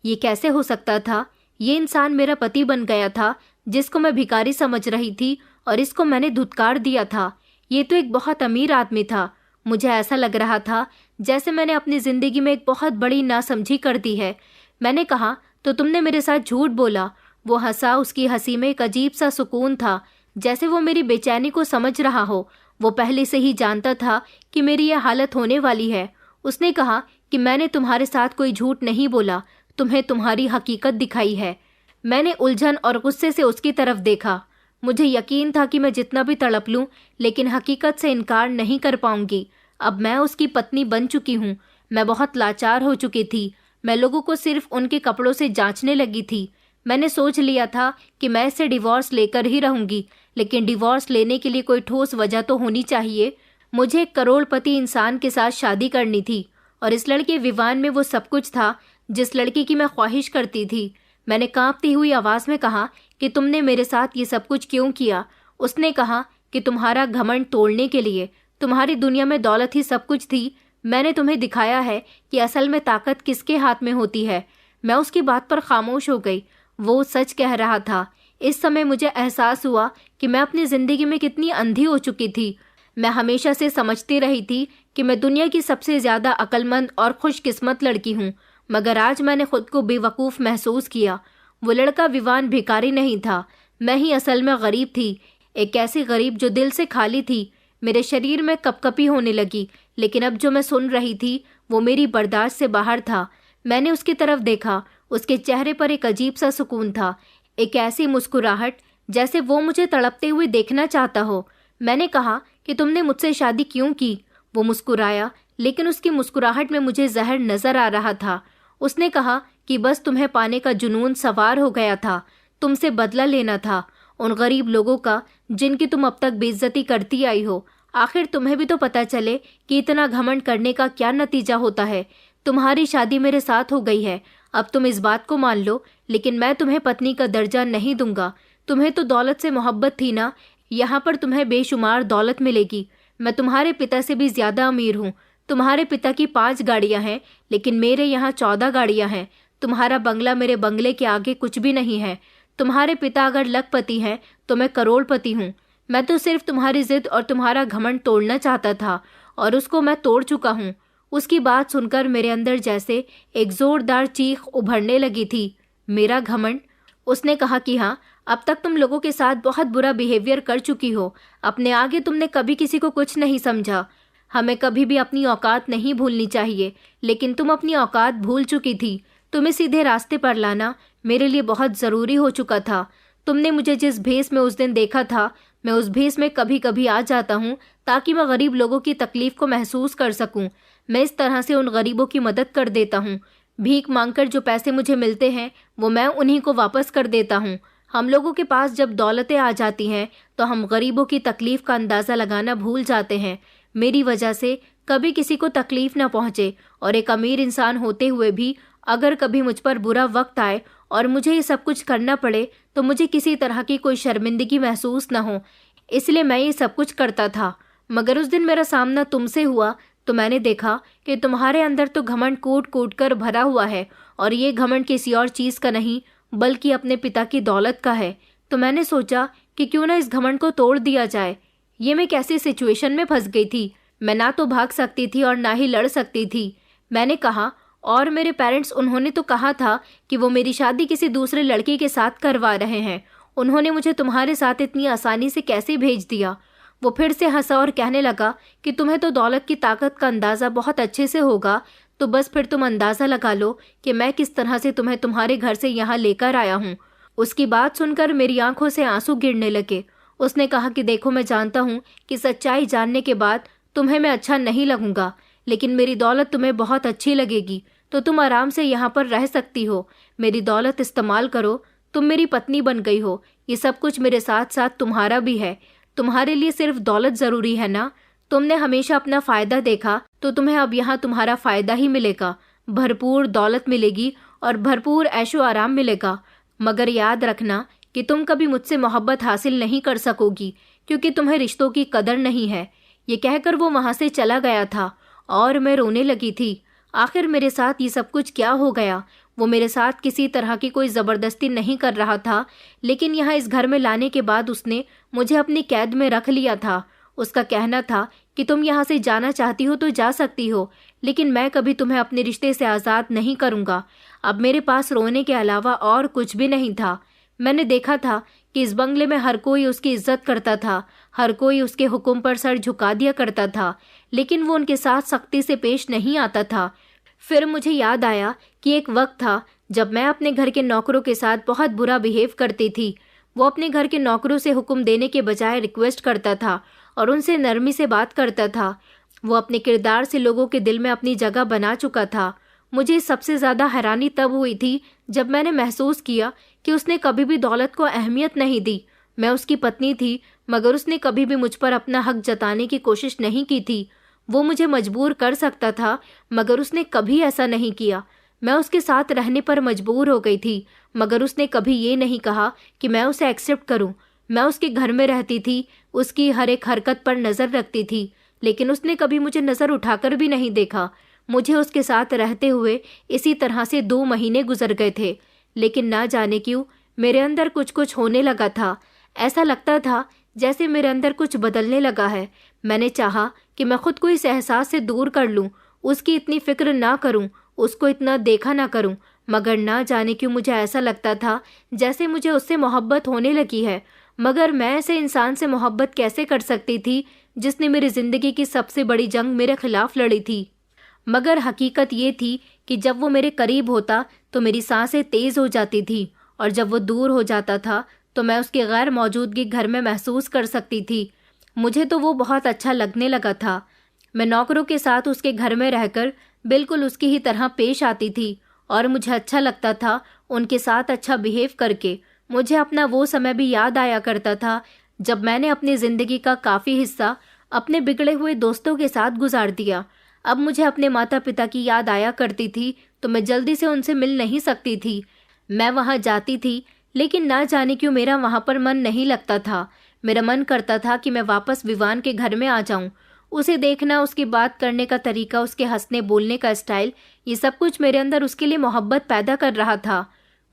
ये कैसे हो सकता था? ये इंसान मेरा पति बन गया था जिसको मैं भिखारी समझ रही थी और इसको मैंने धुतकार दिया था। ये तो एक बहुत अमीर आदमी था। मुझे ऐसा लग रहा था जैसे मैंने अपनी जिंदगी में एक बहुत बड़ी नासमझी कर दी है। मैंने कहा, तो तुमने मेरे साथ झूठ बोला। वो हंसा। उसकी हंसी में एक अजीब सा सुकून था, जैसे वो मेरी बेचैनी को समझ रहा हो। वो पहले से ही जानता था कि मेरी यह हालत होने वाली है। उसने कहा कि मैंने तुम्हारे साथ कोई झूठ नहीं बोला, तुम्हें तुम्हारी हकीकत दिखाई है। मैंने उलझन और गुस्से से उसकी तरफ देखा। मुझे यकीन था कि मैं जितना भी तड़प लूं, लेकिन हकीकत से इनकार नहीं कर पाऊंगी। अब मैं उसकी पत्नी बन चुकी हूँ। मैं बहुत लाचार हो चुकी थी। मैं लोगों को सिर्फ उनके कपड़ों से जांचने लगी थी। मैंने सोच लिया था कि मैं इसे डिवोर्स लेकर ही रहूंगी, लेकिन डिवोर्स लेने के लिए कोई ठोस वजह तो होनी चाहिए। मुझे एक करोड़पति इंसान के साथ शादी करनी थी और इस लड़के विवान में वो सब कुछ था जिस लड़की की मैं ख्वाहिश करती थी। मैंने कांपती हुई आवाज में कहा कि तुमने मेरे साथ ये सब कुछ क्यों किया? उसने कहा कि तुम्हारा घमंड तोड़ने के लिए। तुम्हारी दुनिया में दौलत ही सब कुछ थी। मैंने तुम्हें दिखाया है कि असल में ताकत किसके हाथ में होती है। मैं उसकी बात पर खामोश हो गई। वो सच कह रहा था। इस समय मुझे एहसास हुआ कि मैं अपनी जिंदगी में कितनी अंधी हो चुकी थी। मैं हमेशा से समझती रही थी कि मैं दुनिया की सबसे ज्यादा अक्लमंद और खुशकिस्मत लड़की हूँ, मगर आज मैंने खुद को बेवकूफ़ महसूस किया। वो लड़का विवान भिखारी नहीं था, मैं ही असल में गरीब थी। एक ऐसी गरीब जो दिल से खाली थी। मेरे शरीर में कपकपी होने लगी, लेकिन अब जो मैं सुन रही थी वो मेरी बर्दाश्त से बाहर था। मैंने उसकी तरफ देखा। उसके चेहरे पर एक अजीब सा सुकून था, एक ऐसी मुस्कुराहट जैसे वो मुझे तड़पते हुए देखना चाहता हो। मैंने कहा कि तुमने मुझसे शादी क्यों की? वो मुस्कुराया, लेकिन उसकी मुस्कुराहट में मुझे जहर नजर आ रहा था। उसने कहा कि बस तुम्हें पाने का जुनून सवार हो गया था, तुमसे बदला लेना था उन गरीब लोगों का जिनकी तुम अब तक बेइज्जती करती आई हो। आखिर तुम्हें भी तो पता चले कि इतना घमंड करने का क्या नतीजा होता है। तुम्हारी शादी मेरे साथ हो गई है, अब तुम इस बात को मान लो, लेकिन मैं तुम्हें पत्नी का दर्जा नहीं दूंगा। तुम्हें तो दौलत से मोहब्बत थी ना, यहाँ पर तुम्हें बेशुमार दौलत मिलेगी। मैं तुम्हारे पिता से भी ज्यादा अमीर हूँ। तुम्हारे पिता की 5 गाड़ियां हैं, लेकिन मेरे यहाँ 14 गाड़ियां हैं। तुम्हारा बंगला मेरे बंगले के आगे कुछ भी नहीं है। तुम्हारे पिता अगर लखपति हैं तो मैं करोड़पति हूँ। मैं तो सिर्फ तुम्हारी जिद और तुम्हारा घमंड तोड़ना चाहता था, और उसको मैं तोड़ चुका हूँ। उसकी बात सुनकर मेरे अंदर जैसे एक जोरदार चीख उभरने लगी थी। मेरा घमंड? उसने कहा कि हाँ, अब तक तुम लोगों के साथ बहुत बुरा बिहेवियर कर चुकी हो। अपने आगे तुमने कभी किसी को कुछ नहीं समझा। हमें कभी भी अपनी औकात नहीं भूलनी चाहिए, लेकिन तुम अपनी औकात भूल चुकी थी। तुम्हें सीधे रास्ते पर लाना मेरे लिए बहुत ज़रूरी हो चुका था। तुमने मुझे जिस भेस में उस दिन देखा था, मैं उस भेस में कभी कभी आ जाता हूँ ताकि मैं गरीब लोगों की तकलीफ को महसूस कर सकूँ। मैं इस तरह से उन गरीबों की मदद कर देता हूँ। भीख मांगकर जो पैसे मुझे मिलते हैं वो मैं उन्हीं को वापस कर देता हूँ। हम लोगों के पास जब दौलतें आ जाती हैं तो हम गरीबों की तकलीफ का अंदाज़ा लगाना भूल जाते हैं। मेरी वजह से कभी किसी को तकलीफ न पहुँचे, और एक अमीर इंसान होते हुए भी अगर कभी मुझ पर बुरा वक्त आए और मुझे ये सब कुछ करना पड़े तो मुझे किसी तरह की कोई शर्मिंदगी महसूस न हो, इसलिए मैं ये सब कुछ करता था। मगर उस दिन मेरा सामना तुमसे हुआ तो मैंने देखा कि तुम्हारे अंदर तो घमंड कूट कूट कर भरा हुआ है, और ये घमंड किसी और चीज़ का नहीं बल्कि अपने पिता की दौलत का है। तो मैंने सोचा कि क्यों ना इस घमंड को तोड़ दिया जाए। ये मैं कैसी सिचुएशन में फंस गई थी। मैं ना तो भाग सकती थी और ना ही लड़ सकती थी। मैंने कहा, और मेरे पेरेंट्स, उन्होंने तो कहा था कि वो मेरी शादी किसी दूसरे लड़के के साथ करवा रहे हैं। उन्होंने मुझे तुम्हारे साथ इतनी आसानी से कैसे भेज दिया? वो फिर से हंसा और कहने लगा कि तुम्हें तो दौलत की ताकत का अंदाज़ा बहुत अच्छे से होगा, तो बस फिर तुम अंदाज़ा लगा लो कि मैं किस तरह से तुम्हें तुम्हारे घर से यहाँ लेकर आया हूँ। उसकी बात सुनकर मेरी आंखों से आंसू गिरने लगे। उसने कहा कि देखो, मैं जानता हूँ कि सच्चाई जानने के बाद तुम्हें मैं अच्छा नहीं लगूंगा, लेकिन मेरी दौलत तुम्हें बहुत अच्छी लगेगी, तो तुम आराम से यहाँ पर रह सकती हो। मेरी दौलत इस्तेमाल करो, तुम मेरी पत्नी बन गई हो। ये सब कुछ मेरे साथ साथ तुम्हारा भी है। तुम्हारे लिए सिर्फ दौलत ज़रूरी है ना? तुमने हमेशा अपना फ़ायदा देखा, तो तुम्हें अब यहाँ तुम्हारा फ़ायदा ही मिलेगा। भरपूर दौलत मिलेगी और भरपूर ऐशो आराम मिलेगा। मगर याद रखना कि तुम कभी मुझसे मोहब्बत हासिल नहीं कर सकोगी, क्योंकि तुम्हें रिश्तों की कदर नहीं है। ये कहकर वो वहाँ से चला गया था और मैं रोने लगी थी। आखिर मेरे साथ ये सब कुछ क्या हो गया? वो मेरे साथ किसी तरह की कोई ज़बरदस्ती नहीं कर रहा था, लेकिन यहाँ इस घर में लाने के बाद उसने मुझे अपनी कैद में रख लिया था। उसका कहना था कि तुम यहाँ से जाना चाहती हो तो जा सकती हो, लेकिन मैं कभी तुम्हें अपने रिश्ते से आज़ाद नहीं करूँगा। अब मेरे पास रोने के अलावा और कुछ भी नहीं था। मैंने देखा था कि इस बंगले में हर कोई उसकी इज्जत करता था, हर कोई उसके हुक्म पर सर झुका दिया करता था, लेकिन वो उनके साथ सख्ती से पेश नहीं आता था। फिर मुझे याद आया कि एक वक्त था जब मैं अपने घर के नौकरों के साथ बहुत बुरा बिहेव करती थी। वो अपने घर के नौकरों से हुक्म देने के बजाय रिक्वेस्ट करता था और उनसे नरमी से बात करता था। वो अपने किरदार से लोगों के दिल में अपनी जगह बना चुका था। मुझे सबसे ज़्यादा हैरानी तब हुई थी जब मैंने महसूस किया कि उसने कभी भी दौलत को अहमियत नहीं दी। मैं उसकी पत्नी थी, मगर उसने कभी भी मुझ पर अपना हक जताने की कोशिश नहीं की थी। वो मुझे मजबूर कर सकता था, मगर उसने कभी ऐसा नहीं किया। मैं उसके साथ रहने पर मजबूर हो गई थी, मगर उसने कभी ये नहीं कहा कि मैं उसे एक्सेप्ट करूं। मैं उसके घर में रहती थी, उसकी हर एक हरकत पर नज़र रखती थी, लेकिन उसने कभी मुझे नज़र उठाकर भी नहीं देखा। मुझे उसके साथ रहते हुए इसी तरह से 2 महीने गुजर गए थे, लेकिन ना जाने क्यों मेरे अंदर कुछ कुछ होने लगा था। ऐसा लगता था जैसे मेरे अंदर कुछ बदलने लगा है। मैंने चाहा कि मैं खुद को इस एहसास से दूर कर लूं, उसकी इतनी फिक्र ना करूं, उसको इतना देखा ना करूं, मगर ना जाने क्यों मुझे ऐसा लगता था जैसे मुझे उससे मोहब्बत होने लगी है। मगर मैं ऐसे इंसान से मोहब्बत कैसे कर सकती थी जिसने मेरी ज़िंदगी की सबसे बड़ी जंग मेरे खिलाफ लड़ी थी। मगर हकीकत ये थी कि जब वो मेरे करीब होता तो मेरी सांसें तेज़ हो जाती थी, और जब वो दूर हो जाता था तो मैं उसकी गैर मौजूदगी घर में महसूस कर सकती थी। मुझे तो वो बहुत अच्छा लगने लगा था। मैं नौकरों के साथ उसके घर में रहकर बिल्कुल उसकी ही तरह पेश आती थी, और मुझे अच्छा लगता था उनके साथ अच्छा बिहेव करके। मुझे अपना वो समय भी याद आया करता था जब मैंने अपनी ज़िंदगी का काफ़ी हिस्सा अपने बिगड़े हुए दोस्तों के साथ गुजार दिया। अब मुझे अपने माता पिता की याद आया करती थी तो मैं जल्दी से उनसे मिल नहीं सकती थी। मैं वहाँ जाती थी, लेकिन ना जाने क्यों मेरा वहाँ पर मन नहीं लगता था। मेरा मन करता था कि मैं वापस विवान के घर में आ जाऊं। उसे देखना, उसकी बात करने का तरीका, उसके हंसने बोलने का स्टाइल, ये सब कुछ मेरे अंदर उसके लिए मोहब्बत पैदा कर रहा था।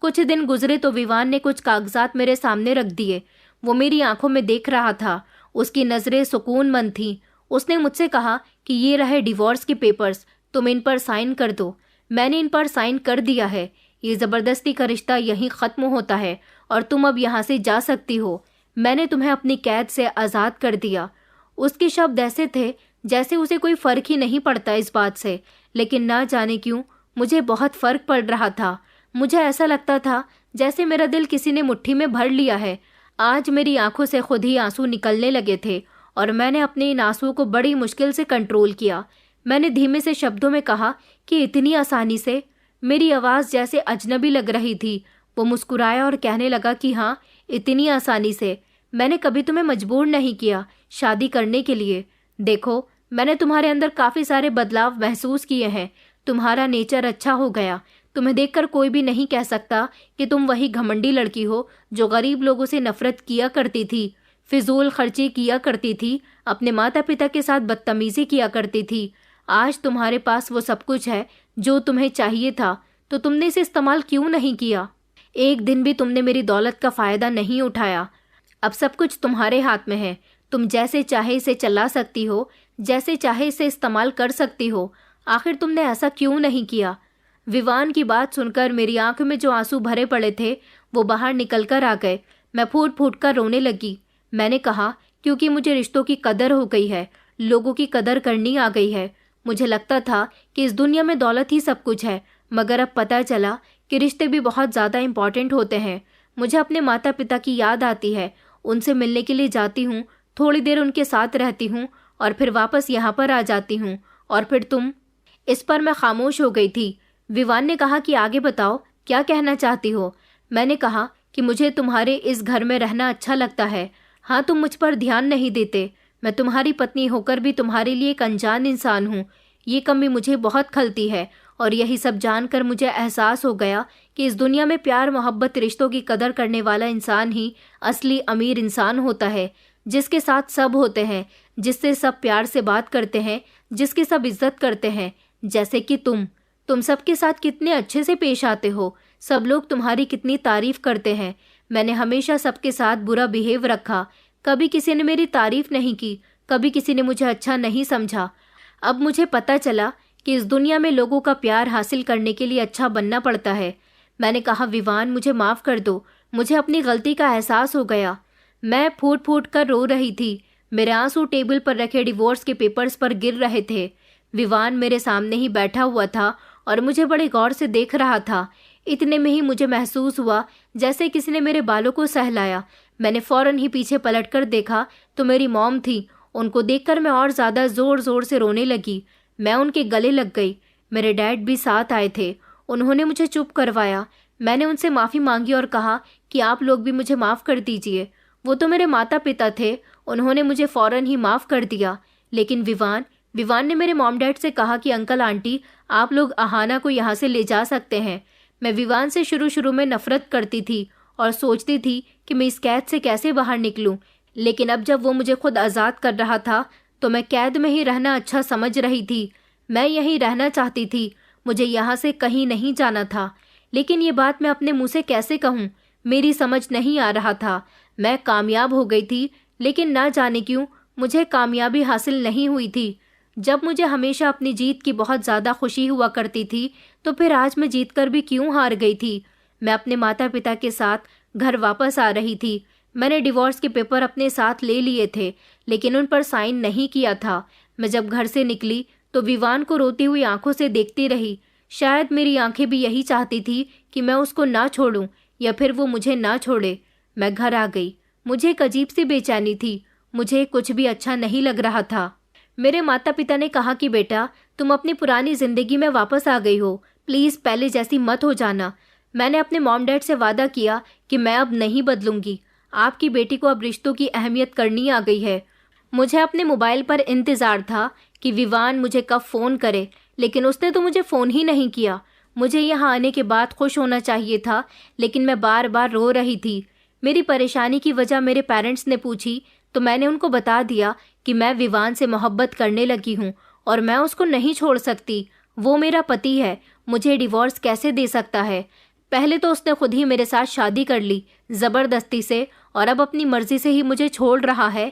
कुछ दिन गुजरे तो विवान ने कुछ कागजात मेरे सामने रख दिए। वो मेरी आंखों में देख रहा था। उसकी नज़रें सुकूनमंद थीं। उसने मुझसे कहा कि ये रहे डिवोर्स के पेपर्स, तुम इन पर साइन कर दो। मैंने इन पर साइन कर दिया है। ये ज़बरदस्ती का रिश्ता यहीं ख़त्म होता है और तुम अब यहाँ से जा सकती हो। मैंने तुम्हें अपनी कैद से आज़ाद कर दिया। उसके शब्द ऐसे थे जैसे उसे कोई फ़र्क ही नहीं पड़ता इस बात से, लेकिन ना जाने क्यों मुझे बहुत फ़र्क पड़ रहा था। मुझे ऐसा लगता था जैसे मेरा दिल किसी ने मुट्ठी में भर लिया है। आज मेरी आंखों से खुद ही आंसू निकलने लगे थे और मैंने अपने इन आंसुओं को बड़ी मुश्किल से कंट्रोल किया। मैंने धीमे से शब्दों में कहा कि इतनी आसानी से। मेरी आवाज़ जैसे अजनबी लग रही थी। वो मुस्कुराया और कहने लगा कि हाँ, इतनी आसानी से। मैंने कभी तुम्हें मजबूर नहीं किया शादी करने के लिए। देखो, मैंने तुम्हारे अंदर काफ़ी सारे बदलाव महसूस किए हैं। तुम्हारा नेचर अच्छा हो गया। तुम्हें देखकर कोई भी नहीं कह सकता कि तुम वही घमंडी लड़की हो जो गरीब लोगों से नफरत किया करती थी, फिजूल खर्ची किया करती थी, अपने माता पिता के साथ बदतमीजी किया करती थी। आज तुम्हारे पास वो सब कुछ है जो तुम्हें चाहिए था, तो तुमने इसे इस्तेमाल क्यों नहीं किया? एक दिन भी तुमने मेरी दौलत का फ़ायदा नहीं उठाया। अब सब कुछ तुम्हारे हाथ में है। तुम जैसे चाहे इसे चला सकती हो, जैसे चाहे इसे इस्तेमाल कर सकती हो। आखिर तुमने ऐसा क्यों नहीं किया? विवान की बात सुनकर मेरी आंखों में जो आंसू भरे पड़े थे वो बाहर निकल कर आ गए। मैं फूट फूट कर रोने लगी। मैंने कहा, क्योंकि मुझे रिश्तों की कदर हो गई है, लोगों की कदर करनी आ गई है। मुझे लगता था कि इस दुनिया में दौलत ही सब कुछ है, मगर अब पता चला कि रिश्ते भी बहुत ज़्यादा इम्पॉर्टेंट होते हैं। मुझे अपने माता पिता की याद आती है। उनसे मिलने के लिए जाती हूँ, थोड़ी देर उनके साथ रहती हूँ और फिर वापस यहाँ पर आ जाती हूँ। और फिर तुम। इस पर मैं खामोश हो गई थी। विवान ने कहा कि आगे बताओ, क्या कहना चाहती हो? मैंने कहा कि मुझे तुम्हारे इस घर में रहना अच्छा लगता है। हाँ, तुम मुझ पर ध्यान नहीं देते। मैं तुम्हारी पत्नी होकर भी तुम्हारे लिए एक अनजान इंसान हूँ। ये कमी मुझे बहुत खलती है, और यही सब जानकर मुझे एहसास हो गया कि इस दुनिया में प्यार, मोहब्बत, रिश्तों की कदर करने वाला इंसान ही असली अमीर इंसान होता है, जिसके साथ सब होते हैं, जिससे सब प्यार से बात करते हैं, जिसकी सब इज्जत करते हैं। जैसे कि तुम सबके साथ कितने अच्छे से पेश आते हो। सब लोग तुम्हारी कितनी तारीफ करते हैं। मैंने हमेशा सबके साथ बुरा बिहेव रखा। कभी किसी ने मेरी तारीफ नहीं की, कभी किसी ने मुझे अच्छा नहीं समझा। अब मुझे पता चला कि इस दुनिया में लोगों का प्यार हासिल करने के लिए अच्छा बनना पड़ता है। मैंने कहा, विवान, मुझे माफ़ कर दो। मुझे अपनी गलती का एहसास हो गया। मैं फूट फूट कर रो रही थी। मेरे आंसू टेबल पर रखे डिवोर्स के पेपर्स पर गिर रहे थे। विवान मेरे सामने ही बैठा हुआ था और मुझे बड़े गौर से देख रहा था। इतने में ही मुझे महसूस हुआ जैसे किसी ने मेरे बालों को सहलाया। मैंने फ़ौरन ही पीछे पलटकर देखा तो मेरी मॉम थी। उनको देखकर मैं और ज़्यादा ज़ोर ज़ोर से रोने लगी। मैं उनके गले लग गई। मेरे डैड भी साथ आए थे। उन्होंने मुझे चुप करवाया। मैंने उनसे माफ़ी मांगी और कहा कि आप लोग भी मुझे माफ़ कर दीजिए। वो तो मेरे माता पिता थे, उन्होंने मुझे फ़ौरन ही माफ़ कर दिया। लेकिन विवान ने मेरे मॉम डैड से कहा कि अंकल आंटी, आप लोग अहाना को यहाँ से ले जा सकते हैं। मैं विवान से शुरू में नफ़रत करती थी और सोचती थी कि मैं इस कैद से कैसे बाहर निकलूं। लेकिन अब जब वो मुझे खुद आज़ाद कर रहा था तो मैं कैद में ही रहना अच्छा समझ रही थी। मैं यहीं रहना चाहती थी। मुझे यहाँ से कहीं नहीं जाना था। लेकिन ये बात मैं अपने मुँह से कैसे कहूँ? मेरी समझ नहीं आ रहा था। मैं कामयाब हो गई थी, लेकिन ना जाने क्यों मुझे कामयाबी हासिल नहीं हुई थी। जब मुझे हमेशा अपनी जीत की बहुत ज़्यादा खुशी हुआ करती थी, तो फिर आज मैं जीत कर भी क्यों हार गई थी? मैं अपने माता पिता के साथ घर वापस आ रही थी। मैंने डिवोर्स के पेपर अपने साथ ले लिए थे, लेकिन उन पर साइन नहीं किया था। मैं जब घर से निकली तो विवान को रोती हुई आंखों से देखती रही। शायद मेरी आंखें भी यही चाहती थी कि मैं उसको ना छोड़ूं या फिर वो मुझे ना छोड़े। मैं घर आ गई। मुझे एक अजीब सी बेचैनी थी। मुझे कुछ भी अच्छा नहीं लग रहा था। मेरे माता पिता ने कहा कि बेटा, तुम अपनी पुरानी जिंदगी में वापस आ गई हो, प्लीज पहले जैसी मत हो जाना। मैंने अपने मॉम डैड से वादा किया कि मैं अब नहीं बदलूंगी। आपकी बेटी को अब रिश्तों की अहमियत करनी आ गई है। मुझे अपने मोबाइल पर इंतजार था कि विवान मुझे कब फ़ोन करे, लेकिन उसने तो मुझे फ़ोन ही नहीं किया। मुझे यहाँ आने के बाद खुश होना चाहिए था, लेकिन मैं बार बार रो रही थी। मेरी परेशानी की वजह मेरे पेरेंट्स ने पूछी तो मैंने उनको बता दिया कि मैं विवान से मोहब्बत करने लगी हूँ और मैं उसको नहीं छोड़ सकती। वो मेरा पति है, मुझे डिवोर्स कैसे दे सकता है? पहले तो उसने खुद ही मेरे साथ शादी कर ली ज़बरदस्ती से, और अब अपनी मर्जी से ही मुझे छोड़ रहा है।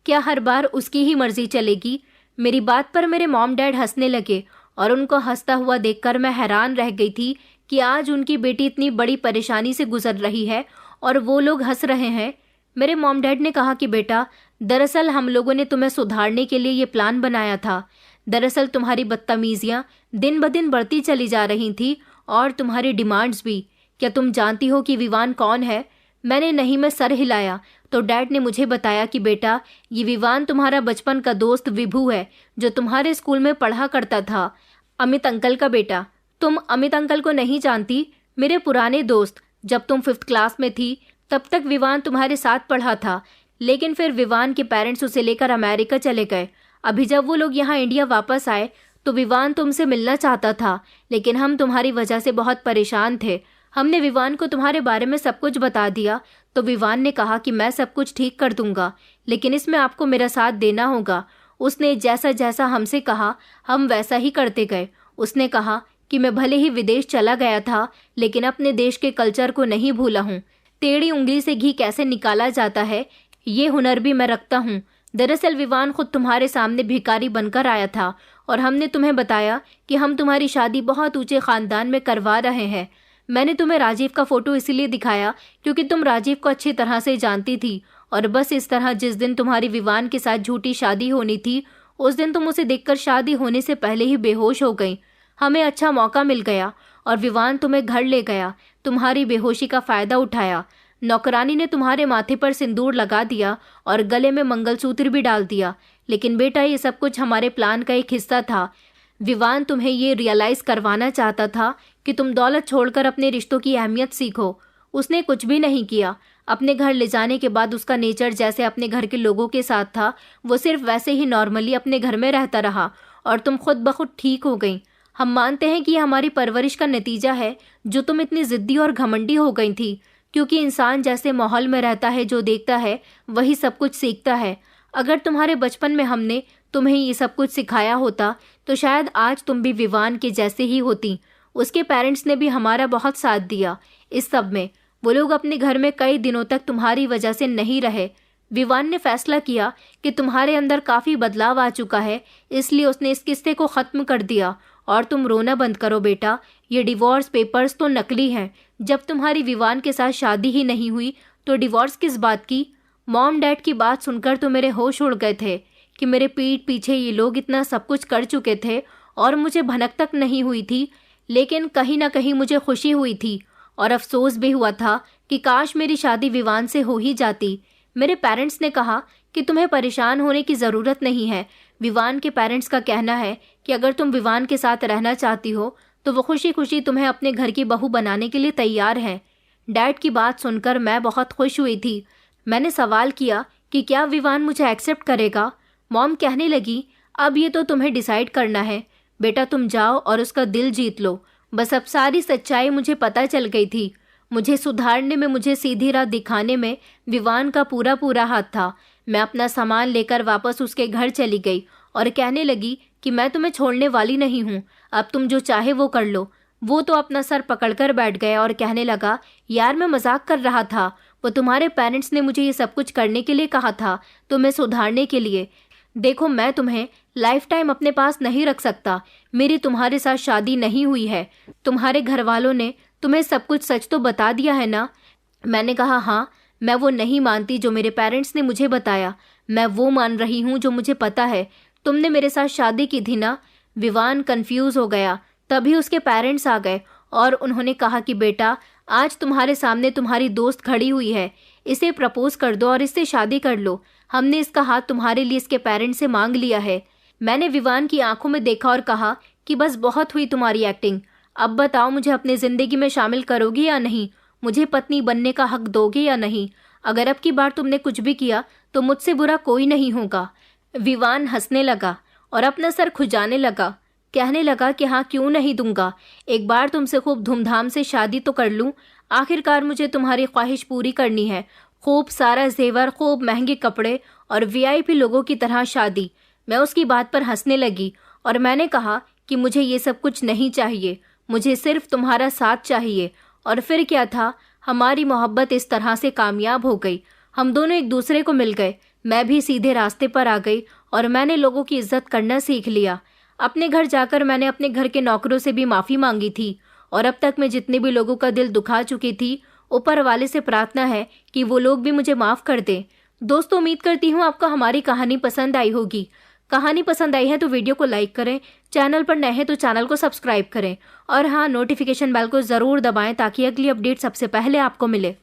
क्या हर बार उसकी ही मर्जी चलेगी? मेरी बात पर मेरे मॉम डैड हंसने लगे और उनको हंसता हुआ देखकर मैं हैरान रह गई थी कि आज उनकी बेटी इतनी बड़ी परेशानी से गुजर रही है और वो लोग हंस रहे हैं। मेरे मॉम डैड ने कहा कि बेटा, दरअसल हम लोगों ने तुम्हें सुधारने के लिए ये प्लान बनाया था। दरअसल तुम्हारी बदतमीजियाँ दिन ब दिन बढ़ती चली जा रही थी और तुम्हारी डिमांड्स भी। क्या तुम जानती हो कि विवान कौन है? मैंने नहीं में सर हिलाया तो डैड ने मुझे बताया कि बेटा, ये विवान तुम्हारा बचपन का दोस्त विभू है, जो तुम्हारे स्कूल में पढ़ा करता था, अमित अंकल का बेटा। तुम अमित अंकल को नहीं जानती? मेरे पुराने दोस्त। जब तुम 5th क्लास में थी तब तक विवान तुम्हारे साथ पढ़ा था, लेकिन फिर विवान के पेरेंट्स उसे लेकर अमेरिका चले गए। अभी जब वो लोग यहाँ इंडिया वापस आए तो विवान तुमसे मिलना चाहता था, लेकिन हम तुम्हारी वजह से बहुत परेशान थे। हमने विवान को तुम्हारे बारे में सब कुछ बता दिया तो विवान ने कहा कि मैं सब कुछ ठीक कर दूंगा, लेकिन इसमें आपको मेरा साथ देना होगा। उसने जैसा जैसा हमसे कहा हम वैसा ही करते गए। उसने कहा कि मैं भले ही विदेश चला गया था, लेकिन अपने देश के कल्चर को नहीं भूला हूँ। टेढ़ी उंगली से घी कैसे निकाला जाता है, ये हुनर भी मैं रखता हूँ। दरअसल विवान खुद तुम्हारे सामने भिखारी बनकर आया था और हमने तुम्हें बताया कि हम तुम्हारी शादी बहुत ऊंचे खानदान में करवा रहे हैं। मैंने तुम्हें राजीव का फोटो इसलिए दिखाया क्योंकि तुम राजीव को अच्छी तरह से जानती थी, और बस इस तरह जिस दिन तुम्हारी विवान के साथ झूठी शादी होनी थी, उस दिन तुम उसे देखकर शादी होने से पहले ही बेहोश हो गई। हमें अच्छा मौका मिल गया और विवान तुम्हें घर ले गया। तुम्हारी बेहोशी का फायदा उठाया। नौकरानी ने तुम्हारे माथे पर सिंदूर लगा दिया और गले में मंगलसूत्र भी डाल दिया। लेकिन बेटा, ये सब कुछ हमारे प्लान का एक हिस्सा था। विवान तुम्हें ये रियलाइज करवाना चाहता था कि तुम दौलत छोड़कर अपने रिश्तों की अहमियत सीखो। उसने कुछ भी नहीं किया। अपने घर ले जाने के बाद उसका नेचर जैसे अपने घर के लोगों के साथ था, वो सिर्फ वैसे ही नॉर्मली अपने घर में रहता रहा और तुम खुद ब खुद ठीक हो गई। हम मानते हैं कि ये हमारी परवरिश का नतीजा है जो तुम इतनी जिद्दी और घमंडी हो गई थी, क्योंकि इंसान जैसे माहौल में रहता है, जो देखता है वही सब कुछ सीखता है। अगर तुम्हारे बचपन में हमने तुम्हें ये सब कुछ सिखाया होता तो शायद आज तुम भी विवान के जैसे ही होती। उसके पेरेंट्स ने भी हमारा बहुत साथ दिया इस सब में। वो लोग अपने घर में कई दिनों तक तुम्हारी वजह से नहीं रहे। विवान ने फैसला किया कि तुम्हारे अंदर काफ़ी बदलाव आ चुका है, इसलिए उसने इस किस्से को ख़त्म कर दिया। और तुम रोना बंद करो बेटा, ये डिवोर्स पेपर्स तो नकली हैं। जब तुम्हारी विवान के साथ शादी ही नहीं हुई तो डिवोर्स किस बात की? मॉम डैड की बात सुनकर तो मेरे होश उड़ गए थे कि मेरे पीठ पीछे ये लोग इतना सब कुछ कर चुके थे और मुझे भनक तक नहीं हुई थी। लेकिन कहीं ना कहीं मुझे खुशी हुई थी और अफसोस भी हुआ था कि काश मेरी शादी विवान से हो ही जाती। मेरे पेरेंट्स ने कहा कि तुम्हें परेशान होने की ज़रूरत नहीं है। विवान के पेरेंट्स का कहना है कि अगर तुम विवान के साथ रहना चाहती हो तो वो खुशी खुशी तुम्हें अपने घर की बहू बनाने के लिए तैयार हैं। डैड की बात सुनकर मैं बहुत खुश हुई थी। मैंने सवाल किया कि क्या विवान मुझे एक्सेप्ट करेगा। मॉम कहने लगी, अब ये तो तुम्हें डिसाइड करना है बेटा, तुम जाओ और उसका दिल जीत लो। बस अब सारी सच्चाई मुझे पता चल गई थी। मुझे सुधारने में, मुझे सीधी राह दिखाने में विवान का पूरा पूरा हाथ था। मैं अपना सामान लेकर वापस उसके घर चली गई और कहने लगी कि मैं तुम्हें छोड़ने वाली नहीं हूँ, अब तुम जो चाहे वो कर लो। वो तो अपना सर पकड़कर बैठ गया और कहने लगा, यार मैं मजाक कर रहा था। वो तुम्हारे पेरेंट्स ने मुझे ये सब कुछ करने के लिए कहा था, तुम्हें सुधारने के लिए। देखो, मैं तुम्हें लाइफ टाइम अपने पास नहीं रख सकता। मेरी तुम्हारे साथ शादी नहीं हुई है। तुम्हारे घर वालों ने तुम्हें सब कुछ सच तो बता दिया है ना? मैंने कहा हाँ, मैं वो नहीं मानती जो मेरे पेरेंट्स ने मुझे बताया, मैं वो मान रही हूँ जो मुझे पता है। तुमने मेरे साथ शादी की थी ना। विवान कंफ्यूज हो गया। तभी उसके पेरेंट्स आ गए और उन्होंने कहा कि बेटा, आज तुम्हारे सामने तुम्हारी दोस्त खड़ी हुई है, इसे प्रपोज कर दो और इससे शादी कर लो। हमने इसका हाथ तुम्हारे लिए इसके पेरेंट्स से मांग लिया है। मैंने विवान की आंखों में देखा और कहा कि बस बहुत हुई तुम्हारी एक्टिंग। अब बताओ, मुझे अपनी जिंदगी में शामिल करोगी या नहीं? मुझे पत्नी बनने का हक दोगे या नहीं? अगर अब की बार तुमने कुछ भी किया तो मुझसे बुरा कोई नहीं होगा। विवान हंसने लगा और अपना सर खुजाने लगा। कहने लगा कि हाँ, क्यों नहीं दूंगा। एक बार तुमसे खूब धूमधाम से शादी तो कर लूं। आखिरकार मुझे तुम्हारी ख्वाहिश पूरी करनी है। खूब सारा जेवर, खूब महंगे कपड़े और वीआईपी लोगों की तरह शादी। मैं उसकी बात पर हंसने लगी और मैंने कहा कि मुझे ये सब कुछ नहीं चाहिए, मुझे सिर्फ तुम्हारा साथ चाहिए। और फिर क्या था, हमारी मोहब्बत इस तरह से कामयाब हो गई। हम दोनों एक दूसरे को मिल गए। मैं भी सीधे रास्ते पर आ गई और मैंने लोगों की इज्जत करना सीख लिया। अपने घर जाकर मैंने अपने घर के नौकरों से भी माफ़ी मांगी थी और अब तक मैं जितने भी लोगों का दिल दुखा चुकी थी, ऊपर वाले से प्रार्थना है कि वो लोग भी मुझे माफ़ कर दें। दोस्तों, उम्मीद करती हूँ आपको हमारी कहानी पसंद आई होगी। कहानी पसंद आई है तो वीडियो को लाइक करें, चैनल पर नए हैं तो चैनल को सब्सक्राइब करें और हाँ, नोटिफिकेशन बेल को ज़रूर दबाएं ताकि अगली अपडेट सबसे पहले आपको मिले।